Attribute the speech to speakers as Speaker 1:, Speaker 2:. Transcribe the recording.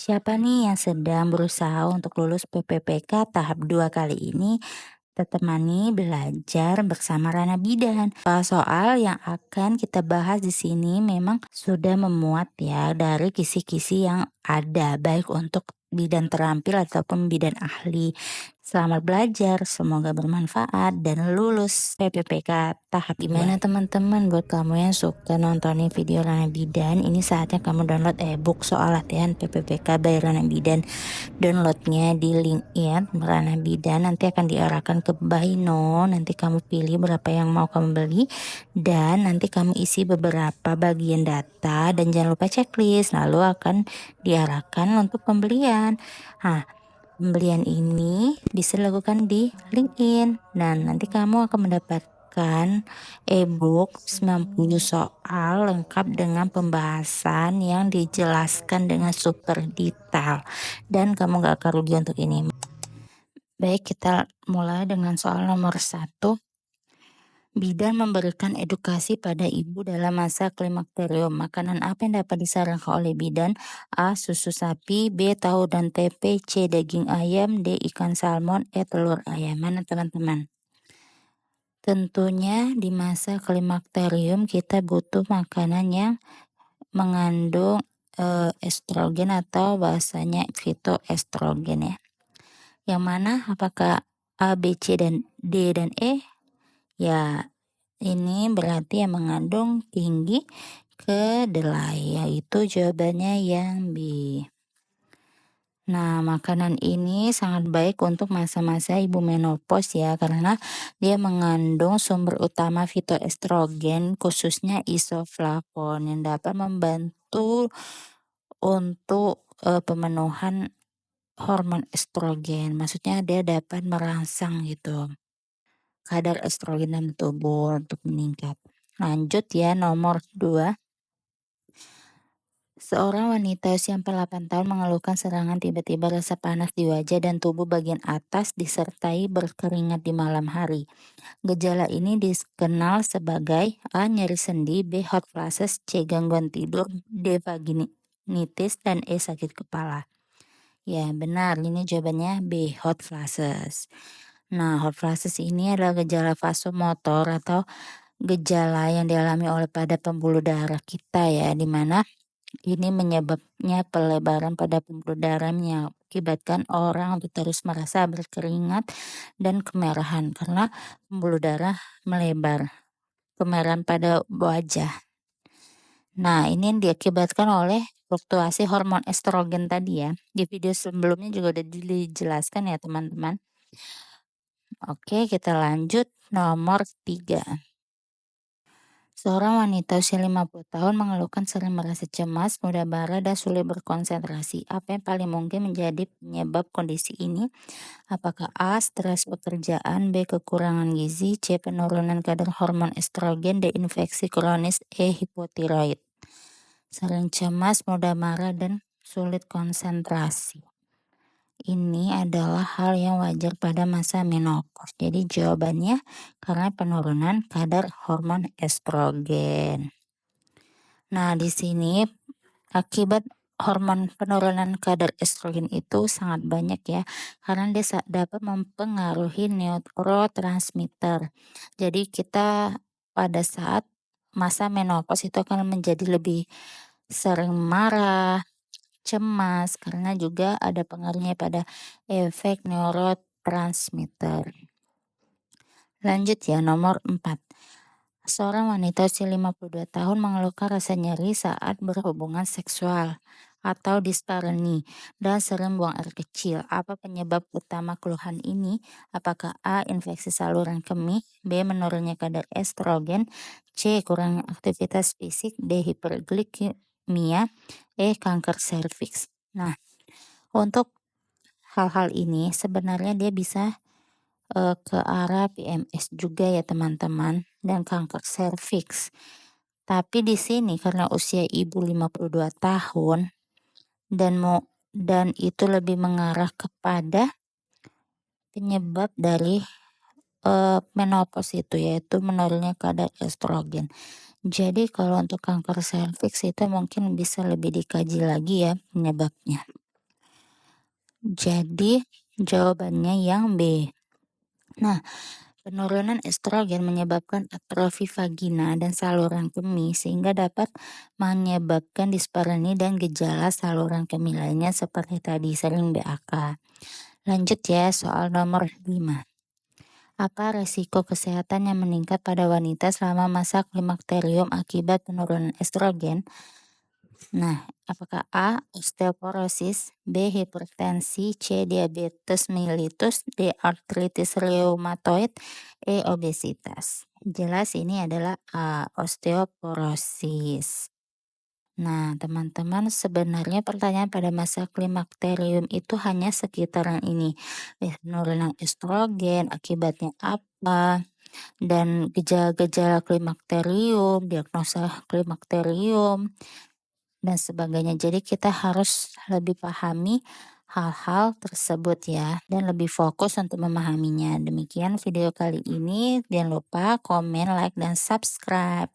Speaker 1: Siapa nih yang sedang berusaha untuk lulus PPPK tahap 2 kali ini? Temani belajar bersama Rana Bidan. Soal yang akan kita bahas di sini memang sudah memuat ya dari kisi-kisi yang ada baik untuk bidan terampil ataupun bidan ahli. Selamat belajar, semoga bermanfaat dan lulus PPPK tahap gimana teman-teman. Buat kamu yang suka nontonin video Rana Bidan, ini saatnya kamu download ebook soal latihan PPPK by Rana Bidan. Downloadnya di link ya Rana Bidan, nanti akan diarahkan ke Baino. Nanti kamu pilih berapa yang mau kamu beli dan nanti kamu isi beberapa bagian data dan jangan lupa checklist, lalu akan diarahkan untuk pembelian. Pembelian ini bisa dilakukan di LinkedIn dan nanti kamu akan mendapatkan ebook 90 soal lengkap dengan pembahasan yang dijelaskan dengan super detail dan kamu gak akan rugi untuk ini. Baik, kita mulai dengan soal nomor 1. Bidan memberikan edukasi pada ibu dalam masa klimakterium. Makanan apa yang dapat disarankan oleh bidan? A. Susu sapi, B. Tahu dan tempe, C. Daging ayam, D. Ikan salmon, E. Telur ayam. Mana teman-teman? Tentunya di masa klimakterium kita butuh makanan yang mengandung estrogen atau bahasanya fitoestrogen ya. Yang mana? Apakah A, B, C, dan D, dan E? Ya, ini berarti yang mengandung tinggi kedelai, yaitu jawabannya yang B. Nah, makanan ini sangat baik untuk masa-masa ibu menopause ya, karena dia mengandung sumber utama fitoestrogen, khususnya isoflavon yang dapat membantu untuk pemenuhan hormon estrogen. Maksudnya dia dapat merangsang gitu kadar estrogen dalam tubuh untuk meningkat. Lanjut ya, nomor 2. Seorang wanita usia 48 tahun mengeluhkan serangan tiba-tiba rasa panas di wajah dan tubuh bagian atas disertai berkeringat di malam hari. Gejala ini dikenal sebagai A. Nyeri sendi, B. Hot flashes, C. Gangguan tidur, D. Vaginitis, dan E. Sakit kepala. Ya benar, ini jawabannya B. Hot flashes. Nah, hot flashes ini adalah gejala vasomotor atau gejala yang dialami oleh pada pembuluh darah kita ya, dimana ini menyebabnya pelebaran pada pembuluh darah yang mengakibatkan orang untuk terus merasa berkeringat dan kemerahan karena pembuluh darah melebar, kemerahan pada wajah. Nah, ini diakibatkan oleh fluktuasi hormon estrogen tadi ya. Di video sebelumnya juga udah dijelaskan ya teman-teman. Oke, kita lanjut nomor 3. Seorang wanita usia 50 tahun mengeluhkan sering merasa cemas, mudah marah, dan sulit berkonsentrasi. Apa yang paling mungkin menjadi penyebab kondisi ini? Apakah A. Stres pekerjaan, B. Kekurangan gizi, C. Penurunan kadar hormon estrogen, D. Infeksi kronis, E. Hipotiroid. Sering cemas, mudah marah, dan sulit konsentrasi. Ini adalah hal yang wajar pada masa menopause. Jadi jawabannya karena penurunan kadar hormon estrogen. Nah, di sini akibat hormon penurunan kadar estrogen itu sangat banyak ya, karena dia dapat mempengaruhi neurotransmitter. Jadi kita pada saat masa menopause itu akan menjadi lebih sering marah, cemas, karena juga ada pengaruhnya pada efek neurotransmitter. Lanjut ya, nomor 4. Seorang wanita usia 52 tahun mengeluhkan rasa nyeri saat berhubungan seksual atau dispareunia dan sering buang air kecil. Apa penyebab utama keluhan ini? Apakah A. Infeksi saluran kemih, B. Menurunnya kadar estrogen, C. Kurang aktivitas fisik, D. Hiperglikemia, E. Kanker serviks. Nah, untuk hal-hal ini sebenarnya dia bisa ke arah PMS juga ya teman-teman, dan kanker serviks. Tapi di sini karena usia ibu 52 tahun dan itu lebih mengarah kepada penyebab dari menopause itu, yaitu menurunnya kadar estrogen. Jadi kalau untuk kanker serviks itu mungkin bisa lebih dikaji lagi ya penyebabnya. Jadi jawabannya yang B. Nah, penurunan estrogen menyebabkan atrofi vagina dan saluran kemih sehingga dapat menyebabkan dispareni dan gejala saluran kemih lainnya seperti tadi sering BAK. Lanjut ya, soal nomor 5. Apa resiko kesehatan yang meningkat pada wanita selama masa klimakterium akibat penurunan estrogen? Nah, apakah A. Osteoporosis, B. Hipertensi, C. Diabetes mellitus, D. Artritis reumatoid, E. Obesitas. Jelas ini adalah A. Osteoporosis. Nah, teman-teman, sebenarnya pertanyaan pada masa klimakterium itu hanya sekitaran ini. Penurunan estrogen, akibatnya apa, dan gejala-gejala klimakterium, diagnosa klimakterium, dan sebagainya. Jadi kita harus lebih pahami hal-hal tersebut ya, dan lebih fokus untuk memahaminya. Demikian video kali ini, jangan lupa komen, like, dan subscribe.